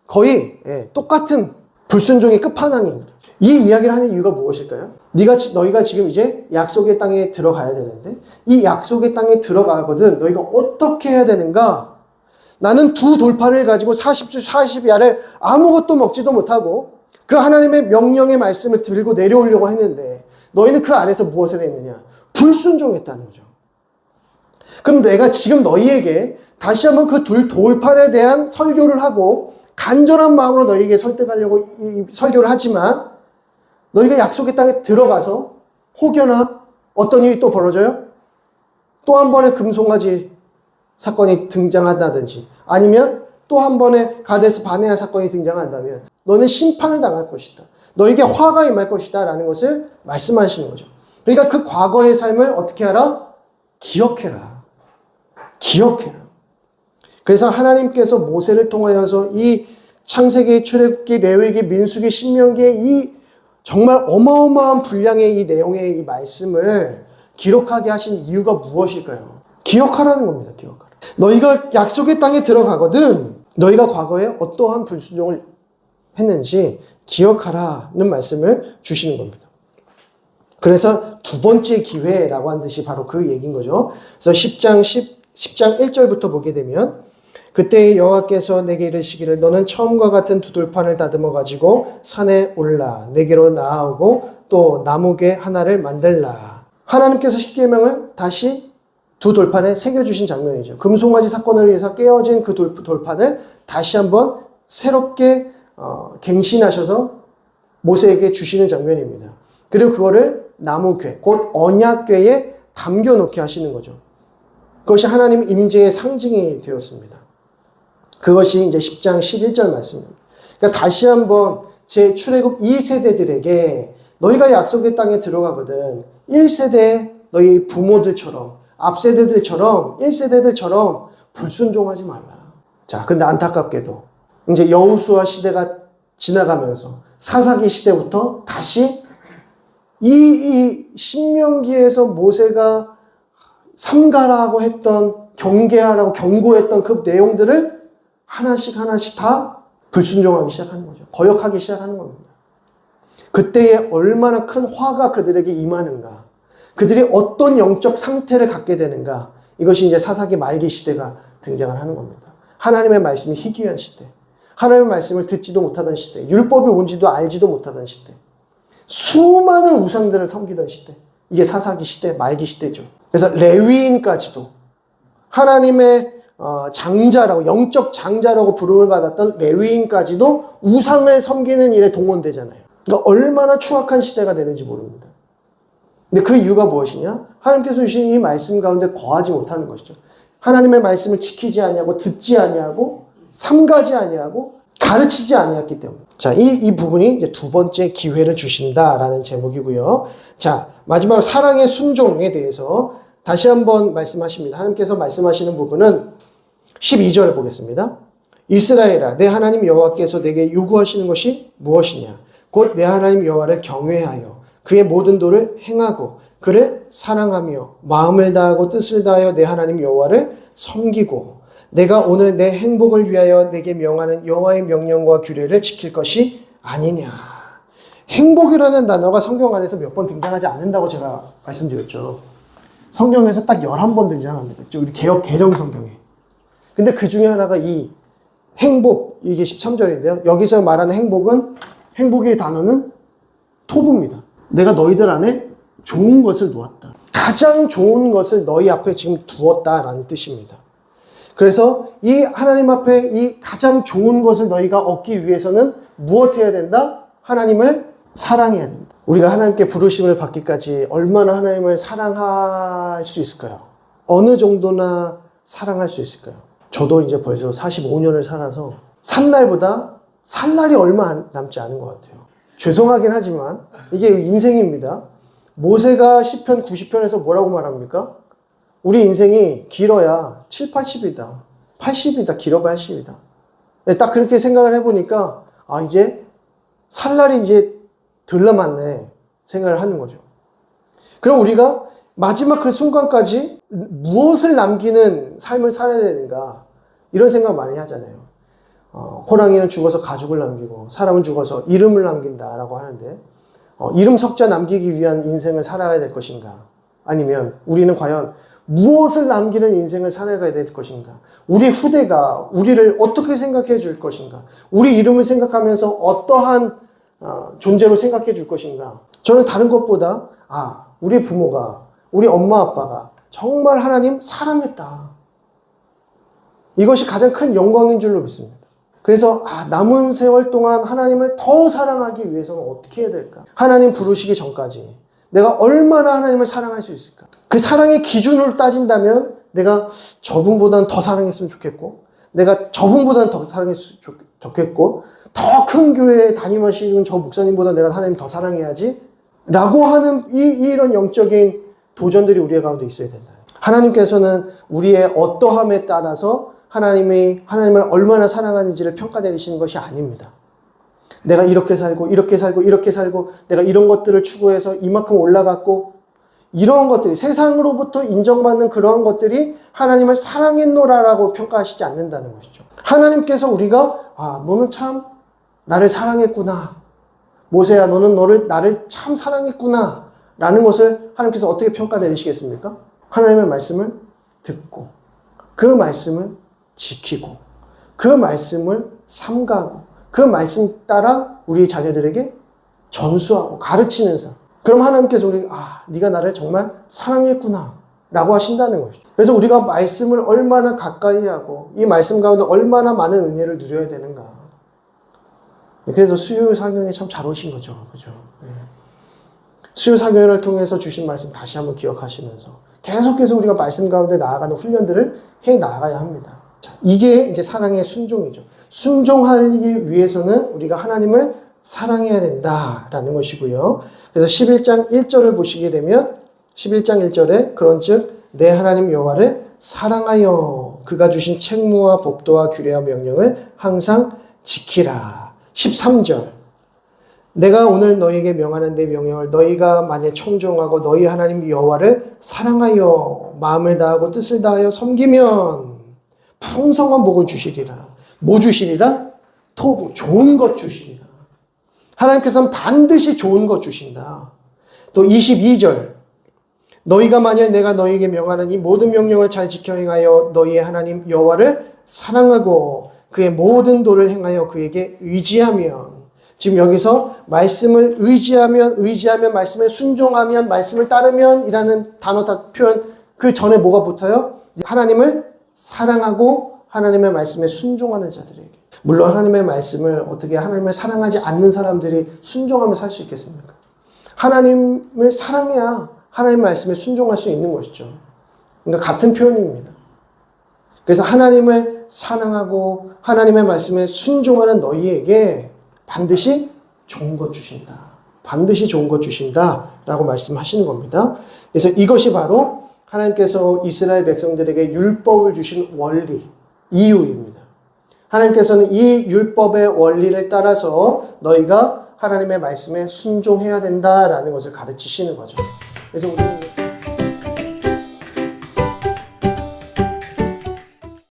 거의 똑같은 불순종의 끝판왕입니다. 이 이야기를 하는 이유가 무엇일까요? 너희가 지금 이제 약속의 땅에 들어가야 되는데 이 약속의 땅에 들어가거든 너희가 어떻게 해야 되는가? 나는 두 돌판을 가지고 40주 40야를 아무것도 먹지도 못하고 그 하나님의 명령의 말씀을 들고 내려오려고 했는데 너희는 그 안에서 무엇을 했느냐? 불순종했다는 거죠. 그럼 내가 지금 너희에게 다시 한번 그 돌판에 대한 설교를 하고 간절한 마음으로 너희에게 설득하려고 설교를 하지만 너희가 약속의 땅에 들어가서 혹여나 어떤 일이 또 벌어져요? 또 한 번의 금송아지 사건이 등장한다든지 아니면 또 한 번의 가데스 바네아 사건이 등장한다면 너는 심판을 당할 것이다. 너에게 화가 임할 것이다 라는 것을 말씀하시는 거죠. 그러니까 그 과거의 삶을 어떻게 하라? 기억해라. 기억해라. 그래서 하나님께서 모세를 통하여서 이 창세기, 출애굽기, 레위기, 민수기, 신명기의 이 정말 어마어마한 분량의 이 내용의 이 말씀을 기록하게 하신 이유가 무엇일까요? 기억하라는 겁니다. 기억하라. 너희가 약속의 땅에 들어가거든 너희가 과거에 어떠한 불순종을 했는지 기억하라는 말씀을 주시는 겁니다. 그래서 두 번째 기회라고 한 듯이 바로 그 얘기인 거죠. 그래서 10장 10장 1절부터 보게 되면 그때 여호와께서 내게 이르시기를 너는 처음과 같은 두 돌판을 다듬어 가지고 산에 올라 내게로 나아오고 또 나무개 하나를 만들라. 하나님께서 십계명을 다시 두 돌판에 새겨주신 장면이죠. 금송아지 사건으로 인해서 깨어진 그 돌판을 다시 한번 새롭게 갱신하셔서 모세에게 주시는 장면입니다. 그리고 그거를 나무궤, 곧 언약궤에 담겨놓게 하시는 거죠. 그것이 하나님 임재의 상징이 되었습니다. 그것이 이제 10장 11절 말씀입니다. 그러니까 다시 한번 제 출애굽 2세대들에게 너희가 약속의 땅에 들어가거든 1세대 너희 부모들처럼 앞세대들처럼 1세대들처럼 불순종하지 말라. 자, 근데 안타깝게도 이제 여호수아 시대가 지나가면서 사사기 시대부터 다시 이 신명기에서 모세가 삼가라고 했던 경계하라고 경고했던 그 내용들을 하나씩 다 불순종하기 시작하는 거죠. 거역하기 시작하는 겁니다. 그때에 얼마나 큰 화가 그들에게 임하는가, 그들이 어떤 영적 상태를 갖게 되는가, 이것이 이제 사사기 말기 시대가 등장을 하는 겁니다. 하나님의 말씀이 희귀한 시대, 하나님의 말씀을 듣지도 못하던 시대, 율법이 뭔지도 알지도 못하던 시대, 수많은 우상들을 섬기던 시대, 이게 사사기 시대, 말기 시대죠. 그래서 레위인까지도 하나님의 장자라고, 영적 장자라고 부름을 받았던 레위인까지도 우상을 섬기는 일에 동원되잖아요. 그러니까 얼마나 추악한 시대가 되는지 모릅니다. 근데 그 이유가 무엇이냐? 하나님께서 주신 이 말씀 가운데 거하지 못하는 것이죠. 하나님의 말씀을 지키지 아니하고 듣지 아니하고 삼가지 아니하고 가르치지 아니했기 때문에. 자, 이 부분이 이제 두 번째 기회를 주신다라는 제목이고요. 자, 마지막 사랑의 순종에 대해서 다시 한번 말씀하십니다. 하나님께서 말씀하시는 부분은 12절을 보겠습니다. 이스라엘아, 내 하나님 여호와께서 내게 요구하시는 것이 무엇이냐? 곧 내 하나님 여호와를 경외하여 그의 모든 도를 행하고 그를 사랑하며 마음을 다하고 뜻을 다하여 내 하나님 여호와를 섬기고 내가 오늘 내 행복을 위하여 내게 명하는 여호와의 명령과 규례를 지킬 것이 아니냐. 행복이라는 단어가 성경 안에서 몇 번 등장하지 않는다고 제가 말씀드렸죠. 성경에서 딱 11번 등장합니다. 우리 개정 성경에. 근데 그 중에 하나가 이 행복, 이게 13절인데요. 여기서 말하는 행복의 단어는 토부입니다. 내가 너희들 안에 좋은 것을 놓았다. 가장 좋은 것을 너희 앞에 지금 두었다라는 뜻입니다. 그래서 이 하나님 앞에 이 가장 좋은 것을 너희가 얻기 위해서는 무엇 해야 된다? 하나님을 사랑해야 된다. 우리가 하나님께 부르심을 받기까지 얼마나 하나님을 사랑할 수 있을까요? 어느 정도나 사랑할 수 있을까요? 저도 이제 벌써 45년을 살아서 산 날보다 살 날이 얼마 남지 않은 것 같아요. 죄송하긴 하지만 이게 인생입니다. 모세가 시편 90편에서 뭐라고 말합니까? 우리 인생이 길어야 7, 80이다. 80이다. 길어봐야 80이다. 딱 그렇게 생각을 해보니까 이제 살 날이 이제 덜 남았네 생각을 하는 거죠. 그럼 우리가 마지막 그 순간까지 무엇을 남기는 삶을 살아야 되는가 이런 생각 많이 하잖아요. 호랑이는 죽어서 가죽을 남기고 사람은 죽어서 이름을 남긴다라고 하는데 이름 석자 남기기 위한 인생을 살아야 될 것인가? 아니면 우리는 과연 무엇을 남기는 인생을 살아가야 될 것인가? 우리 후대가 우리를 어떻게 생각해 줄 것인가? 우리 이름을 생각하면서 어떠한 존재로 생각해 줄 것인가? 저는 다른 것보다 우리 부모가, 우리 엄마 아빠가 정말 하나님 사랑했다. 이것이 가장 큰 영광인 줄로 믿습니다. 그래서 남은 세월 동안 하나님을 더 사랑하기 위해서는 어떻게 해야 될까? 하나님 부르시기 전까지 내가 얼마나 하나님을 사랑할 수 있을까? 그 사랑의 기준으로 따진다면 내가 저분보다는 더 사랑했으면 좋겠고 내가 저분보다는 더 사랑했으면 좋겠고 더 큰 교회에 담임하시는 저 목사님보다 내가 하나님 더 사랑해야지 라고 하는 이런 영적인 도전들이 우리의 가운데 있어야 된다. 하나님께서는 우리의 어떠함에 따라서 하나님을 얼마나 사랑하는지를 평가 내리시는 것이 아닙니다. 내가 이렇게 살고 내가 이런 것들을 추구해서 이만큼 올라갔고 이런 것들이 세상으로부터 인정받는 그러한 것들이 하나님을 사랑했노라라고 평가하시지 않는다는 것이죠. 하나님께서 우리가 너는 참 나를 사랑했구나. 모세야 너는 나를 참 사랑했구나 라는 것을 하나님께서 어떻게 평가 내리시겠습니까? 하나님의 말씀을 듣고 그 말씀을 지키고 그 말씀을 삼가하고 그 말씀 따라 우리 자녀들에게 전수하고 가르치는 사람. 그럼 하나님께서 네가 나를 정말 사랑했구나 라고 하신다는 것이죠. 그래서 우리가 말씀을 얼마나 가까이 하고 이 말씀 가운데 얼마나 많은 은혜를 누려야 되는가. 그래서 수요사경에 참 잘 오신 거죠. 그죠? 수요사경을 통해서 주신 말씀 다시 한번 기억하시면서 계속해서 우리가 말씀 가운데 나아가는 훈련들을 해 나가야 합니다. 자, 이게 이제 사랑의 순종이죠. 순종하기 위해서는 우리가 하나님을 사랑해야 된다라는 것이고요. 그래서 11장 1절을 보시게 되면 11장 1절에 그런즉 내 하나님 여호와를 사랑하여 그가 주신 책무와 법도와 규례와 명령을 항상 지키라. 13절 내가 오늘 너희에게 명하는 내 명령을 너희가 만약 청종하고 너희 하나님 여호와를 사랑하여 마음을 다하고 뜻을 다하여 섬기면 풍성한 복을 주시리라. 뭐 주시리라? 토부, 좋은 것 주시리라. 하나님께서는 반드시 좋은 것 주신다. 또 22절 너희가 만약 내가 너희에게 명하는 이 모든 명령을 잘 지켜 행하여 너희의 하나님 여호와를 사랑하고 그의 모든 도를 행하여 그에게 의지하면 지금 여기서 말씀을 의지하면 말씀에 순종하면 말씀을 따르면 이라는 단어 표현 그 전에 뭐가 붙어요? 하나님을 사랑하고 하나님의 말씀에 순종하는 자들에게. 물론 하나님의 말씀을 어떻게 하나님을 사랑하지 않는 사람들이 순종하며 살 수 있겠습니까? 하나님을 사랑해야 하나님의 말씀에 순종할 수 있는 것이죠. 그러니까 같은 표현입니다. 그래서 하나님을 사랑하고 하나님의 말씀에 순종하는 너희에게 반드시 좋은 것 주신다. 반드시 좋은 것 주신다. 라고 말씀하시는 겁니다. 그래서 이것이 바로 하나님께서 이스라엘 백성들에게 율법을 주신 원리, 이유입니다. 하나님께서는 이 율법의 원리를 따라서 너희가 하나님의 말씀에 순종해야 된다라는 것을 가르치시는 거죠. 그래서 우리는